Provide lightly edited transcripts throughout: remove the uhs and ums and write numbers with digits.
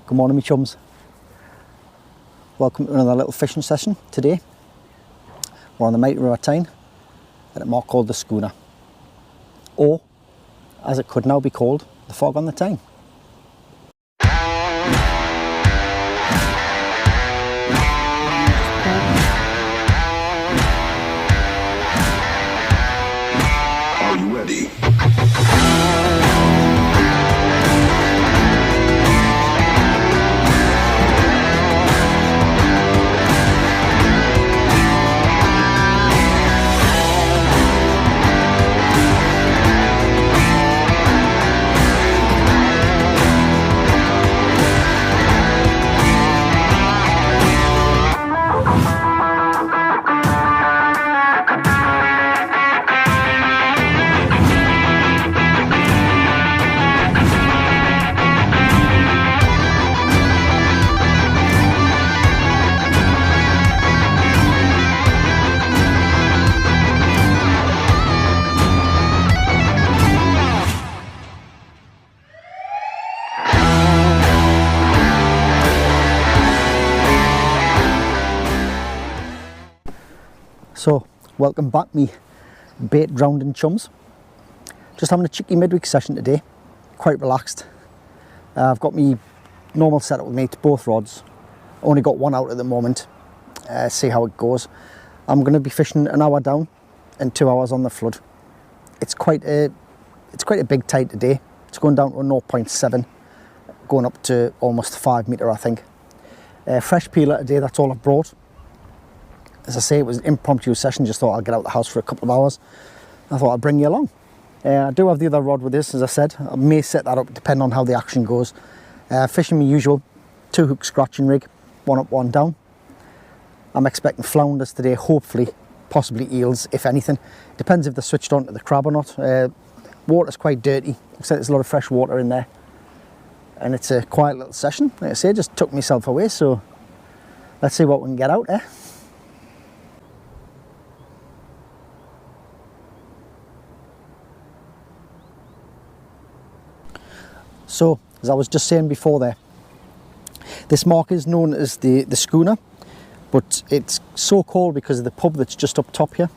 Good morning, me chums. Welcome to another little fishing session today. We're on the mighty River Tyne at a mark called the Schooner, or as it could now be called, the Fog on the Tyne. Are you ready? So, welcome back me bait drowning chums. Just having a cheeky midweek session today, quite relaxed. I've got me normal setup with me, both rods. Only got one out at the moment, see how it goes. I'm going to be fishing an hour down and 2 hours on the flood. It's quite a big tide today. It's going down to a 0.7, going up to almost 5 metre I think. Fresh peeler today, that's all I've brought. As I say, it was an impromptu session, just thought I'd get out of the house for a couple of hours. I thought I'd bring you along. I do have the other rod with this, as I said. I may set that up depending on how the action goes. Fishing my usual 2-hook scratching rig, one up, one down. I'm expecting flounders today, hopefully, possibly eels, if anything. Depends if they're switched on to the crab or not. Water's quite dirty, looks like there's a lot of fresh water in there. And it's a quiet little session. Like I say, just took myself away, so let's see what we can get out there. So, as I was just saying before there, this mark is known as the Schooner, but it's so called because of the pub that's just up top here.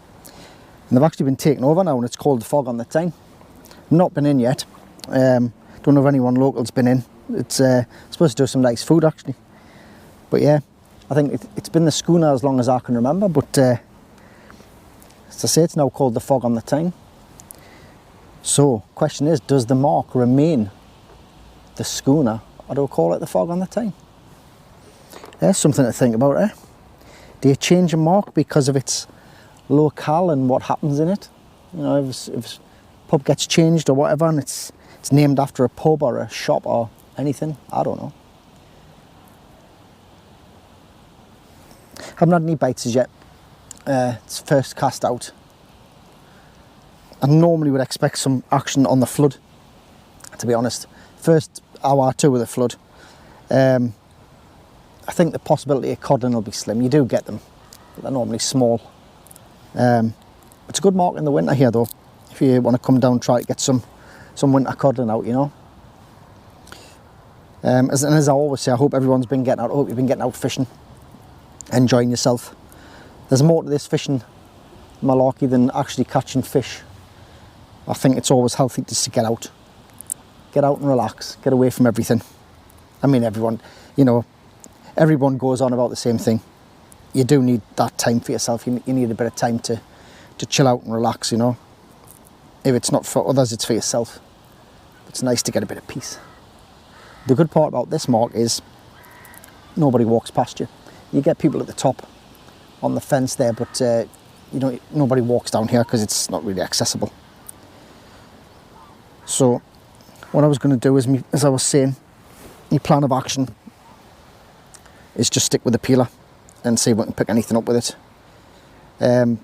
And they've actually been taken over now and it's called the Fog on the Tyne. Not been in yet. Don't know if anyone local's been in. It's supposed to do some nice food actually. But yeah, I think it's been the Schooner as long as I can remember, but as I say, it's now called the Fog on the Tyne. So, question is, does the mark remain the Schooner, or do we call it the Fog on the Tyne? There's something to think about, eh? Do you change a mark because of its locale and what happens in it? You know, if a pub gets changed or whatever and it's named after a pub or a shop or anything, I don't know. Haven't had any bites as yet. It's first cast out. I normally would expect some action on the flood, to be honest. First hour or two of the flood, I think the possibility of codling will be slim. You do get them, but they're normally small. It's a good mark in the winter here though, if you want to come down and try to get some winter codling out, you know. As I always say, I hope everyone's been getting out. I hope you've been getting out fishing, enjoying yourself. There's more to this fishing malarkey than actually catching fish. I think it's always healthy just to get out and relax, get away from everything. I mean, everyone goes on about the same thing. You do need that time for yourself. You need a bit of time to chill out and relax, you know. If it's not for others, it's for yourself. It's nice to get a bit of peace. The good part about this mark is nobody walks past you. You get people at the top on the fence there, but nobody walks down here because it's not really accessible. So what I was going to do is, as I was saying, my plan of action is just stick with the peeler and see if we can pick anything up with it.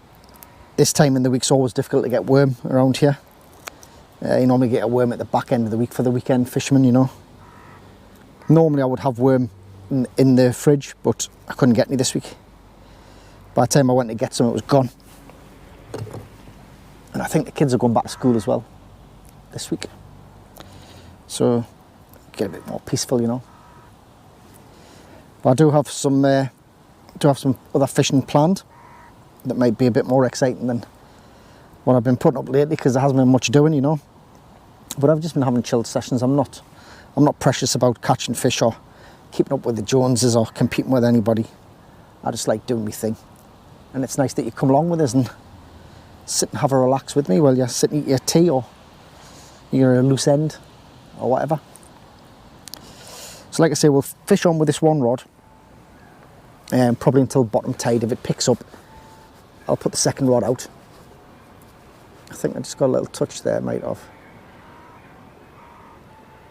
This time in the week's always difficult to get worm around here. You normally get a worm at the back end of the week for the weekend fishermen, you know. Normally I would have worm in the fridge, but I couldn't get any this week. By the time I went to get some, it was gone. And I think the kids are going back to school as well this week. So get a bit more peaceful, you know. But I do have some other fishing planned that might be a bit more exciting than what I've been putting up lately, because there hasn't been much doing, you know. But I've just been having chilled sessions. I'm not precious about catching fish or keeping up with the Joneses or competing with anybody. I just like doing my thing. And it's nice that you come along with us and sit and have a relax with me while you sit and eat your tea, or you're a loose end or whatever. So like I say, we'll fish on with this one rod, probably until bottom tide. If it picks up, I'll put the second rod out. I think I just got a little touch there, might have.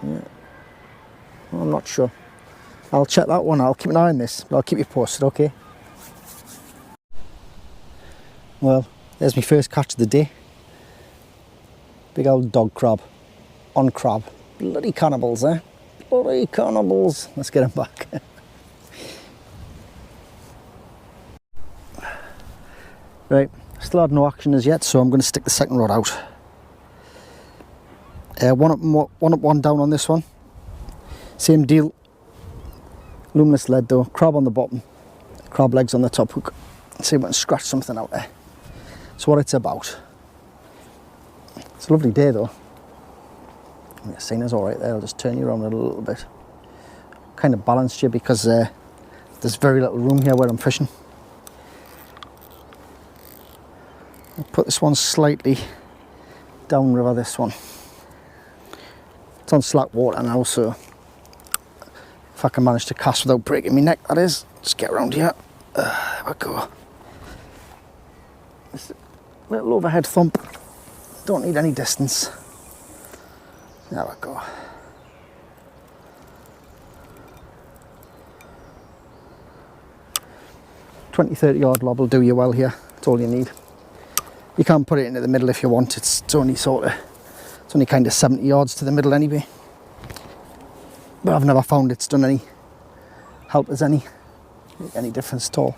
Yeah. Well, I'm not sure. I'll check that one. I'll keep an eye on this, but I'll keep you posted, okay? Well, there's my first catch of the day. Big old dog crab on crab. Bloody cannibals, eh? Bloody cannibals. Let's get them back. Right, still had no action as yet, so I'm going to stick the second rod out. One up, one down on this one. Same deal. Luminous lead though. Crab on the bottom, crab legs on the top hook. Let's see if we can scratch something out there. That's what it's about. It's a lovely day though. The scene is alright there. I'll just turn you around a little bit. Kind of balanced you because there's very little room here where I'm fishing. I'll put this one slightly downriver, this one. It's on slack water now, so if I can manage to cast without breaking my neck, that is. Just get around here. There we go. Just a little overhead thump. Don't need any distance. There we go. $20-30 yard lob will do you well here. That's all you need. You can put it into the middle if you want. It's only kind of 70 yards to the middle anyway. But I've never found it's done any help us any difference at all.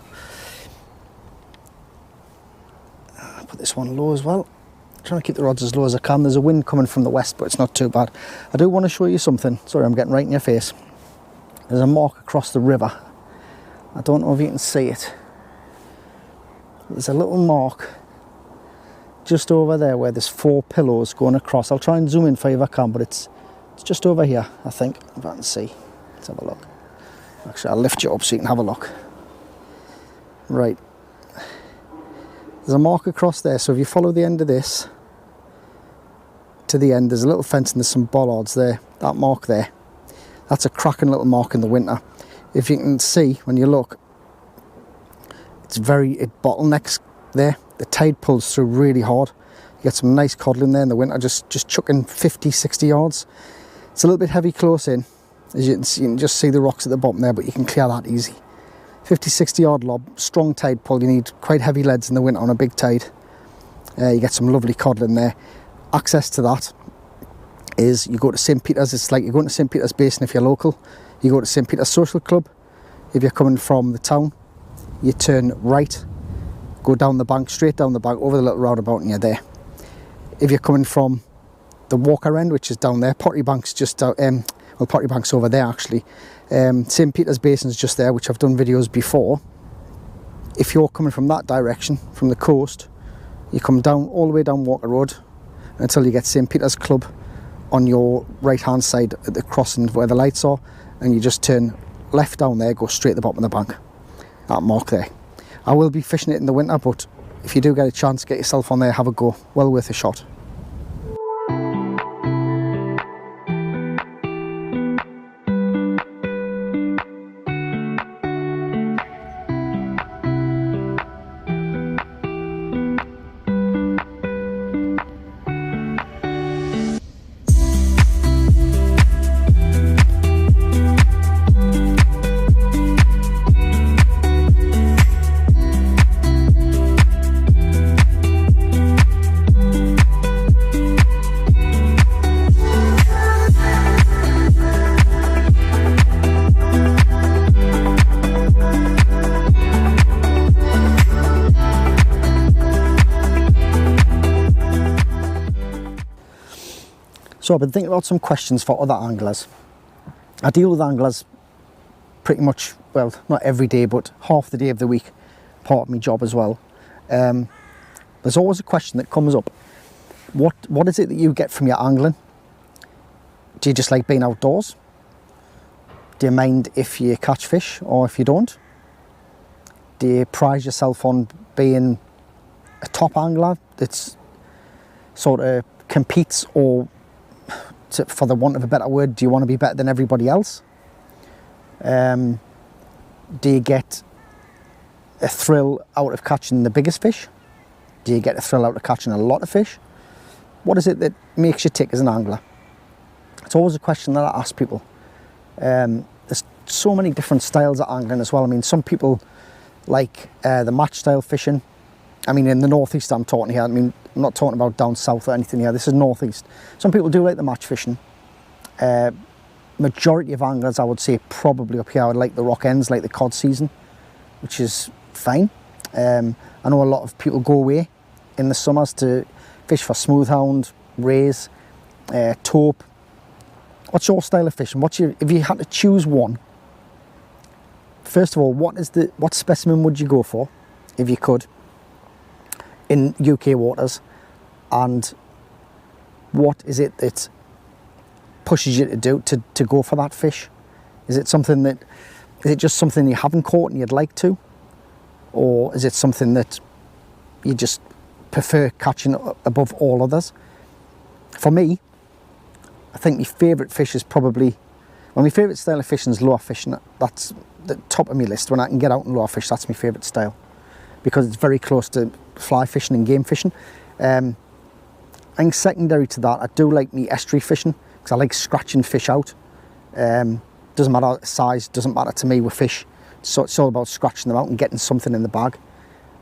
I'll put this one low as well. Trying to keep the rods as low as I can. There's a wind coming from the west, but it's not too bad. I do want to show you something. Sorry, I'm getting right in your face. There's a mark across the river. I don't know if you can see it. There's a little mark just over there where there's 4 pillows going across. I'll try and zoom in for you if I can, but it's just over here, I think, if I can see. Let's have a look. Actually, I'll lift you up so you can have a look. Right. There's a mark across there, so if you follow the end of this to the end, there's a little fence and there's some bollards there. That mark there, that's a cracking little mark in the winter. If you can see, when you look, it bottlenecks there. The tide pulls through really hard. You get some nice codling there in the winter, just chucking 50-60 yards. It's a little bit heavy close in. As you can see, you can just see the rocks at the bottom there, but you can clear that easy. 50-60 yard lob, strong tide pull. You need quite heavy leads in the winter on a big tide. You get some lovely codling there. Access to that is you go to St. Peter's. It's like you're going to St. Peter's Basin if you're local. You go to St. Peter's Social Club. If you're coming from the town, you turn right, go down the bank, straight down the bank, over the little roundabout, and you're there. If you're coming from the Walker end, which is down there, Pottery Bank's just down, well, Pottery Bank's over there actually. St. Peter's Basin's just there, which I've done videos before. If you're coming from that direction, from the coast, you come down all the way down Walker Road until you get St. Peter's Club on your right hand side at the crossing where the lights are, and you just turn left down there, go straight to the bottom of the bank. That mark there. I will be fishing it in the winter, but if you do get a chance, get yourself on there, have a go. Well worth a shot. So I've been thinking about some questions for other anglers. I deal with anglers pretty much well, not every day, but half the day of the week, part of my job as well. There's always a question that comes up. What is it that you get from your angling? Do you just like being outdoors? Do you mind if you catch fish or if you don't? Do you pride yourself on being a top angler that's sort of competes, or for the want of a better word, do you want to be better than everybody else? Do you get a thrill out of catching the biggest fish? Do you get a thrill out of catching a lot of fish? What is it that makes you tick as an angler? It's always a question that I ask people. There's so many different styles of angling as well. I mean, some people like the match style fishing. I mean, in the northeast I'm talking here. I mean, I'm not talking about down south or anything here. This is northeast. Some people do like the match fishing. Majority of anglers, I would say, probably up here, would like the rock ends, like the cod season, which is fine. I know a lot of people go away in the summers to fish for smoothhound, rays, taupe. What's your style of fishing? If you had to choose one, first of all, what specimen would you go for, if you could, in UK waters, and what is it that pushes you to go for that fish? Is it just something you haven't caught and you'd like to, or is it something that you just prefer catching above all others? For me, I think my favourite fish is probably, my favourite style of fishing is lure fishing. That's the top of my list. When I can get out and lure fish, that's my favourite style, because it's very close to fly fishing and game fishing. I think secondary to that, I do like me estuary fishing, because I like scratching fish out. Doesn't matter the size, doesn't matter to me with fish. So it's all about scratching them out and getting something in the bag.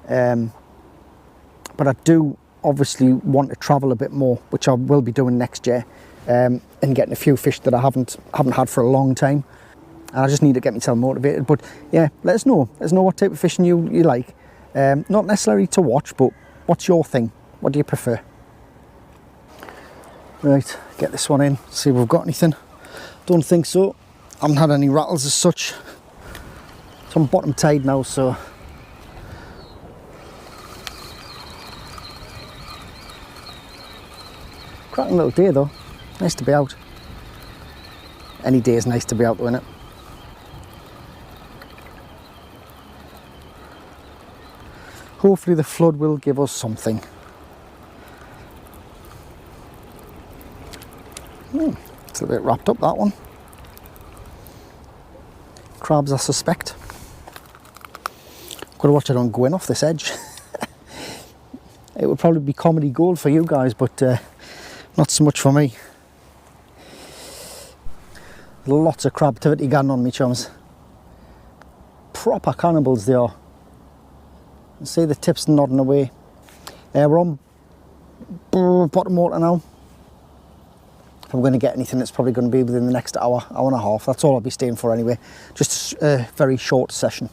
But I do obviously want to travel a bit more, which I will be doing next year, and getting a few fish that I haven't had for a long time. And I just need to get myself motivated. But yeah, let us know what type of fishing you like. Not necessarily to watch, but what's your thing? What do you prefer? Right, get this one in, see if we've got anything. Don't think so. I haven't had any rattles as such. It's on bottom tide now, so cracking little day though. Nice to be out. Any day is nice to be out though, innit? Hopefully the flood will give us something. It's a bit wrapped up, that one. Crabs, I suspect. Got to watch it on going off this edge. It would probably be comedy gold for you guys, but not so much for me. Lots of crab activity going on, me chums. Proper cannibals they are. See the tips nodding away. We're on bottom water now. If I'm going to get anything, it's probably going to be within the next hour and a half. That's all I'll be staying for anyway. Just a very short session.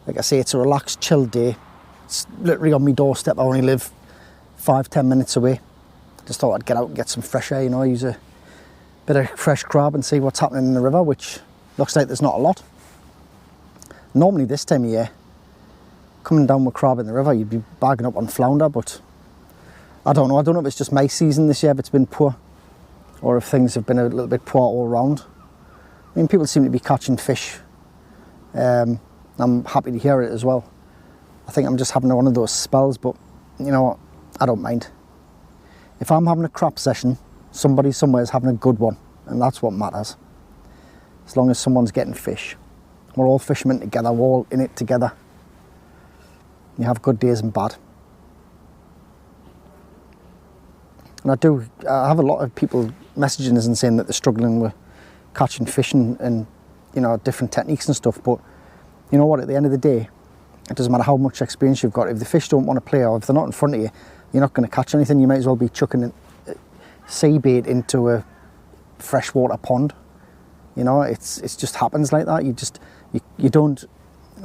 Like I say, it's a relaxed, chill day. It's literally on my doorstep. I only live 5-10 minutes away. Just thought I'd get out and get some fresh air, you know, use a bit of fresh crab and see what's happening in the river, which looks like there's not a lot. Normally this time of year, coming down with crab in the river, you'd be bagging up on flounder, but I don't know if it's just my season this year, if it's been poor, or if things have been a little bit poor all around. I mean, people seem to be catching fish. I'm happy to hear it as well. I think I'm just having one of those spells, but you know what, I don't mind. If I'm having a crap session, somebody somewhere is having a good one, and that's what matters. As long as someone's getting fish. We're all fishermen together, we're all in it together. You have good days and bad. And I have a lot of people messaging us and saying that they're struggling with catching fish and you know, different techniques and stuff, but you know what, at the end of the day, it doesn't matter how much experience you've got. If the fish don't want to play, or if they're not in front of you, you're not going to catch anything. You might as well be chucking sea bait into a freshwater pond. You know, it's just happens like that. You don't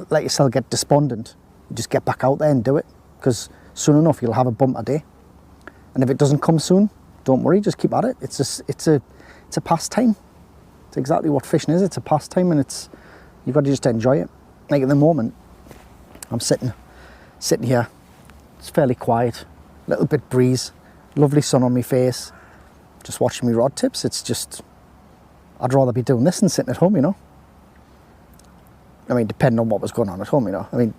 let yourself get despondent. You just get back out there and do it, because soon enough you'll have a bumper day. And if it doesn't come soon, don't worry, just keep at it. It's a pastime. It's exactly what fishing is. It's a pastime, and it's You've got to just enjoy it. Like at the moment, I'm sitting here. It's fairly quiet, little bit breeze, lovely sun on my face, just watching me rod tips. It's just, I'd rather be doing this than sitting at home, you know. I mean, depending on what was going on at home, you know. I mean,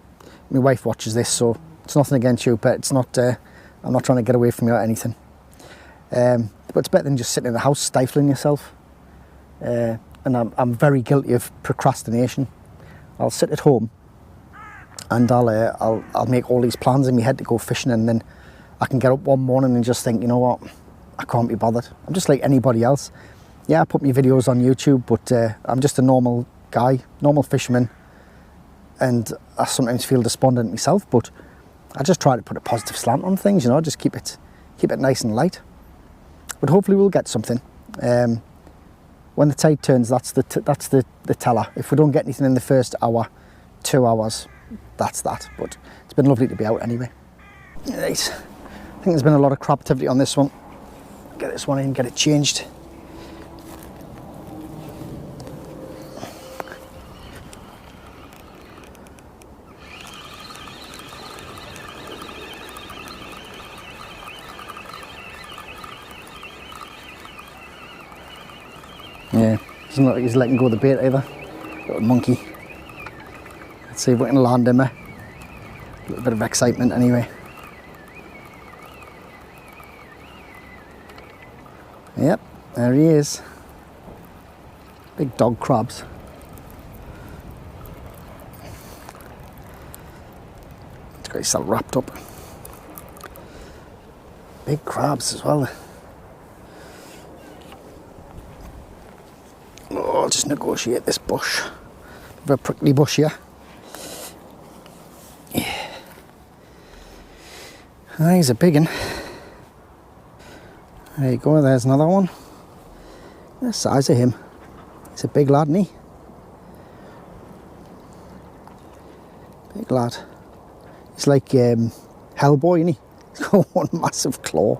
my wife watches this, so it's nothing against you, but it's not, I'm not trying to get away from you or anything. But it's better than just sitting in the house stifling yourself. And I'm very guilty of procrastination. I'll sit at home and I'll make all these plans in my head to go fishing, and then I can get up one morning and just think, you know what, I can't be bothered. I'm just like anybody else. Yeah, I put my videos on YouTube, but I'm just a normal guy, normal fisherman, and I sometimes feel despondent myself, but I just try to put a positive slant on things, you know, just keep it nice and light. But hopefully we'll get something. When the tide turns, that's the teller. If we don't get anything in the first hour, 2 hours, that's that. But it's been lovely to be out anyway. Right. I think there's been a lot of crab activity on this one. Get this one in, get it changed. Yeah, doesn't look like he's letting go of the bait either. Little monkey. Let's see if we can land him. A little bit of excitement anyway. Yep, there he is. Big dog crabs. He's got himself wrapped up. Big crabs as well. Oh, I'll just negotiate this bush. Bit of a prickly bush here. Yeah. Ah, he's a big one. There you go, there's another one. The size of him. He's a big lad, isn't he? Big lad. He's like Hellboy, isn't he? He's got one massive claw.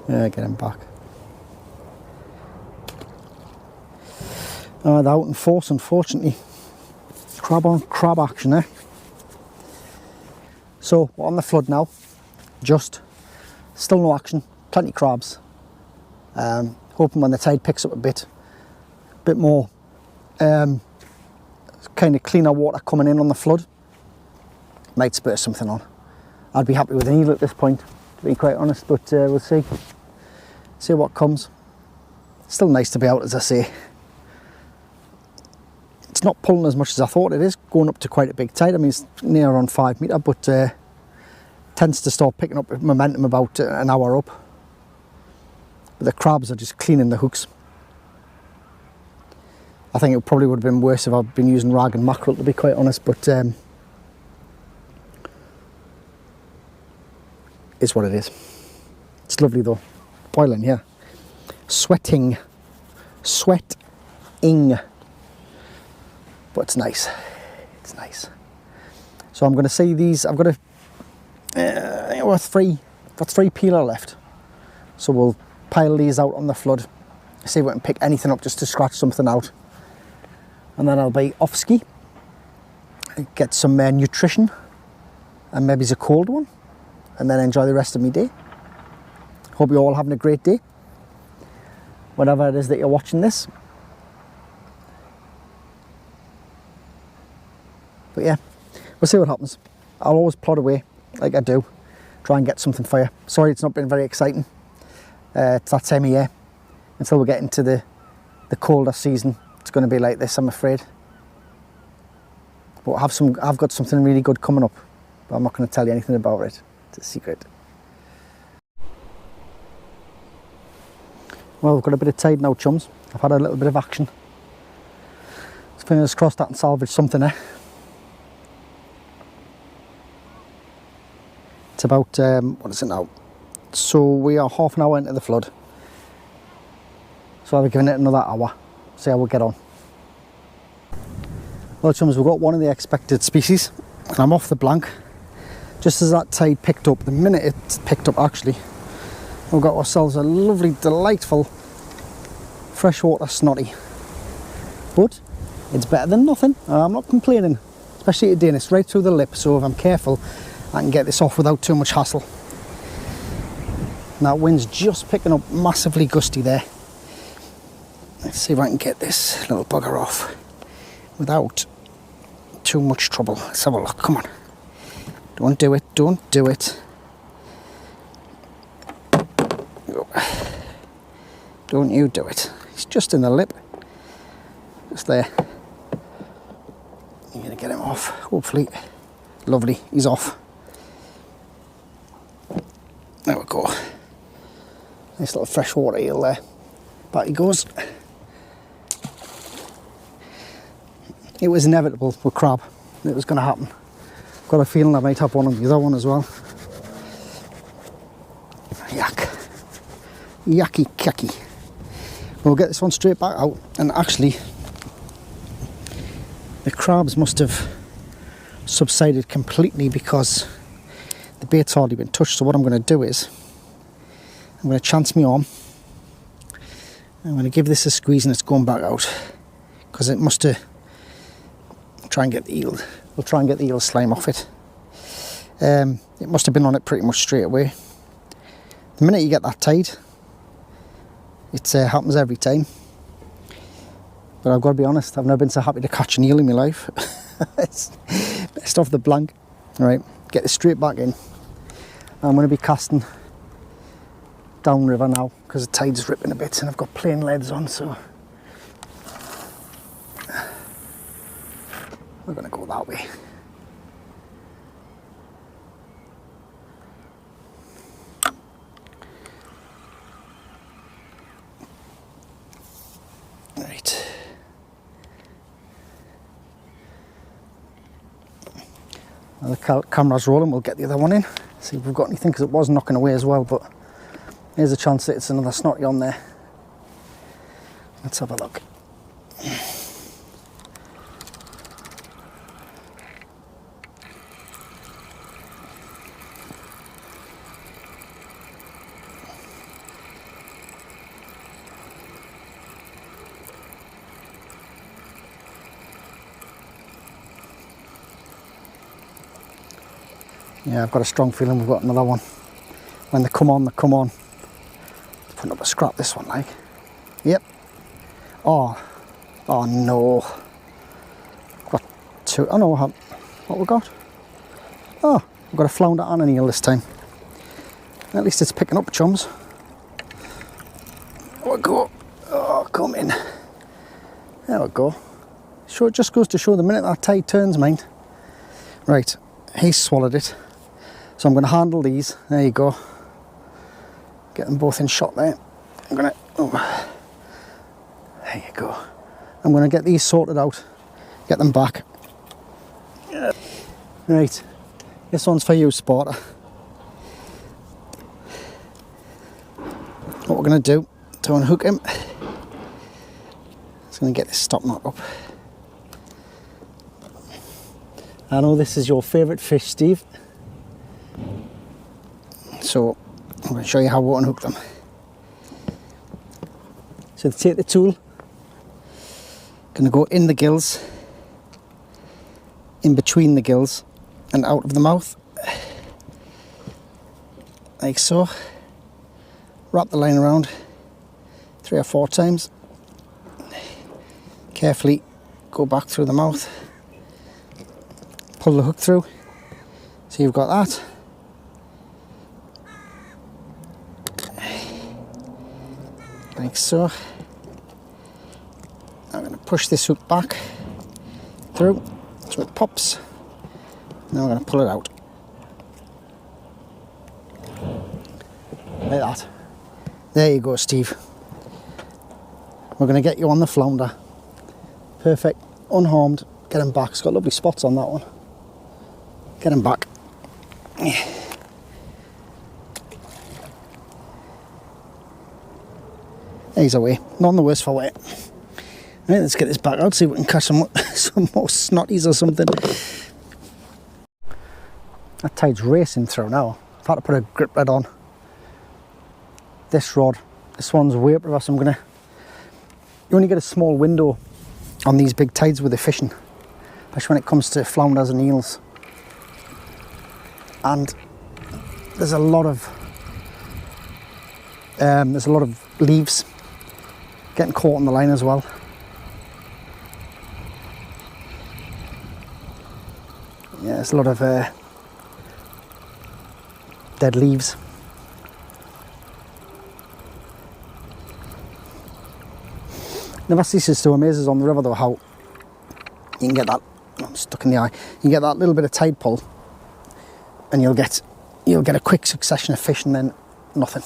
Yeah, get him back. They're out in force, unfortunately. Crab on crab action, eh? So, we're on the flood now. Just. Still no action. Plenty of crabs. Hoping when the tide picks up a bit more kind of cleaner water coming in on the flood, might spur something on. I'd be happy with an eel at this point, to be quite honest, but we'll see what comes. Still nice to be out, as I say. It's not pulling as much as I thought it is, going up to quite a big tide. I mean, it's near on 5 metre, but tends to start picking up momentum about an hour up. But the crabs are just cleaning the hooks. I think it probably would have been worse if I'd been using rag and mackerel, to be quite honest, but it's what it is. It's lovely though. Boiling here. Sweating. But it's nice. It's nice. So I'm going to see these. I've got a I think we've got three peeler left. So we'll pile these out on the flood. See if we can pick anything up just to scratch something out. And then I'll be off ski. Get some nutrition. And maybe it's a cold one. And then enjoy the rest of my day. Hope you're all having a great day. Whatever it is that you're watching this. But yeah, we'll see what happens. I'll always plod away like I do. Try and get something for you. Sorry it's not been very exciting. It's that time of year. Until we get into the colder season, it's going to be like this, I'm afraid. But I've got something really good coming up. But I'm not going to tell you anything about it. It's a secret. Well, we've got a bit of tide now, chums. I've had a little bit of action. Fingers crossed I can salvage something there. It's about, what is it now? So we are half an hour into the flood. So I'll be giving it another hour, see how we'll get on. Well, chums, we've got one of the expected species, and I'm off the blank. Just as that tide picked up, the minute it picked up actually, we've got ourselves a lovely, delightful freshwater snotty. But it's better than nothing. I'm not complaining, especially today, and it's right through the lip, so if I'm careful I can get this off without too much hassle. And that wind's just picking up massively gusty there. Let's see if I can get this little bugger off without too much trouble. Let's have a look, come on. Don't do it, don't do it. Don't you do it. It's just in the lip. Just there. I'm going to get him off, hopefully. Lovely, he's off. There we go. Nice little freshwater eel there. Back he goes. It was inevitable with crab. It was going to happen. Got a feeling I might have one on the other one as well. Yuck. Yucky cucky. We'll get this one straight back out, and actually the crabs must have subsided completely because the bait's hardly been touched. So what I'm going to do is I'm going to chance my arm. I'm going to give this a squeeze and it's going back out because it must have try and get the eel. We'll try and get the eel slime off it. It must have been on it pretty much straight away. The minute you get that tide, it happens every time. But I've got to be honest, I've never been so happy to catch an eel in my life. It's best off the blank. Right, get this straight back in. I'm going to be casting downriver now because the tide's ripping a bit and I've got plain leads on, so we're going to go that way. Right. Now the camera's rolling, we'll get the other one in. See if we've got anything, because it was knocking away as well, but there's a chance that it's another snotty on there. Let's have a look. Yeah, I've got a strong feeling we've got another one. When they come on, they come on. Putting up a scrap, this one, like. Yep. Oh no. Got two. Oh no, what we got? Oh, we've got a flounder and an eel this time. At least it's picking up chums. There we go. Oh, come in. There we go. Sure, it just goes to show the minute that tide turns, mind. Right, he's swallowed it. So I'm going to handle these. There you go. Get them both in shot there. I'm going to... Oh, there you go. I'm going to get these sorted out. Get them back. Right. This one's for you, Spotter. What we're going to do to unhook him is going to get this stop knot up. I know this is your favourite fish, Steve. So I'm going to show you how we unhook them. So take the tool, going to go in the gills, in between the gills and out of the mouth, like so. Wrap the line around 3 or 4 times. Carefully go back through the mouth, pull the hook through, so you've got that. Like so. I'm going to push this hook back through so it pops. Now I'm going to pull it out. Like that. There you go, Steve. We're going to get you on the flounder. Perfect, unharmed. Get him back. It's got lovely spots on that one. Get him back. He's away. None the worse for wear. Right, let's get this back out, see if we can catch some more snotties or something. That tide's racing through now. I've had to put a grip rod on. This rod, this one's way up to us. You only get a small window on these big tides with the fishing, especially when it comes to flounders and eels. And there's a lot of leaves getting caught on the line as well. Yeah, there's a lot of dead leaves. Never ceases to amaze us on the river though how you can get that, I'm stuck in the eye, you can get that little bit of tide pull and you'll get a quick succession of fish and then nothing.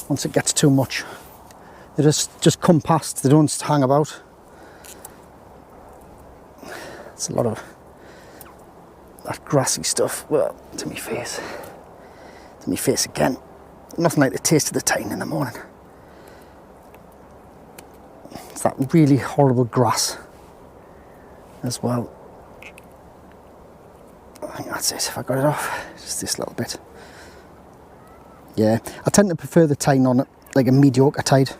Once it gets too much, they just come past, they don't hang about. It's a lot of that grassy stuff. Well, to me face again. Nothing like the taste of the Tyne in the morning. It's that really horrible grass as well. I think that's it, if I got it off. Just this little bit. Yeah, I tend to prefer the Tyne on it, like a mediocre tide.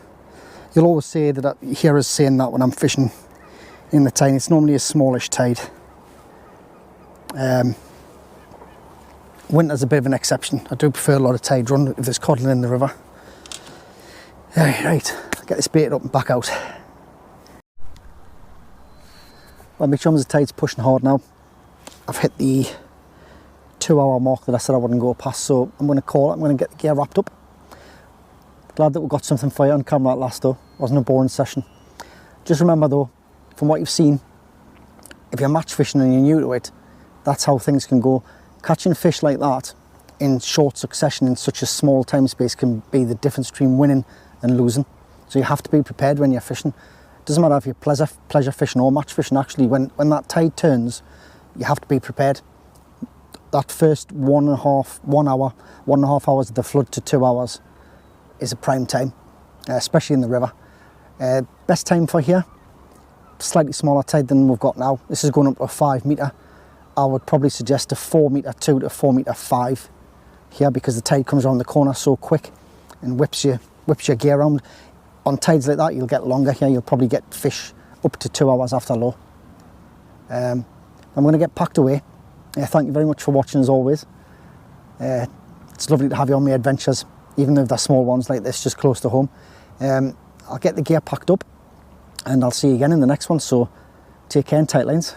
You'll always say that, you hear us saying that when I'm fishing in the Tyne. It's normally a smallish tide. Winter's a bit of an exception. I do prefer a lot of tide run if there's codling in the river. Right, I'll get this bait up and back out. Well, my chums, the tide's pushing hard now. I've hit the 2 hour mark that I said I wouldn't go past, so I'm going to call it. I'm going to get the gear wrapped up. Glad that we got something for you on camera at last though. Wasn't a boring session. Just remember though, from what you've seen, if you're match fishing and you're new to it, that's how things can go. Catching fish like that in short succession in such a small time space can be the difference between winning and losing. So you have to be prepared when you're fishing. Doesn't matter if you're pleasure fishing or match fishing. Actually, when that tide turns, you have to be prepared. That first 1.5 hours of the flood to 2 hours is a prime time, especially in the river. Best time for here, slightly smaller tide than we've got now. This is going up to a 5 metre. I would probably suggest a 4m2 to 4m5 here, because the tide comes around the corner so quick and whips your gear around. On tides like that, you'll get longer here. You'll probably get fish up to 2 hours after low. I'm going to get packed away. Thank you very much for watching as always. It's lovely to have you on my adventures, even though they're small ones like this, just close to home. I'll get the gear packed up and I'll see you again in the next one. So take care and tight lines.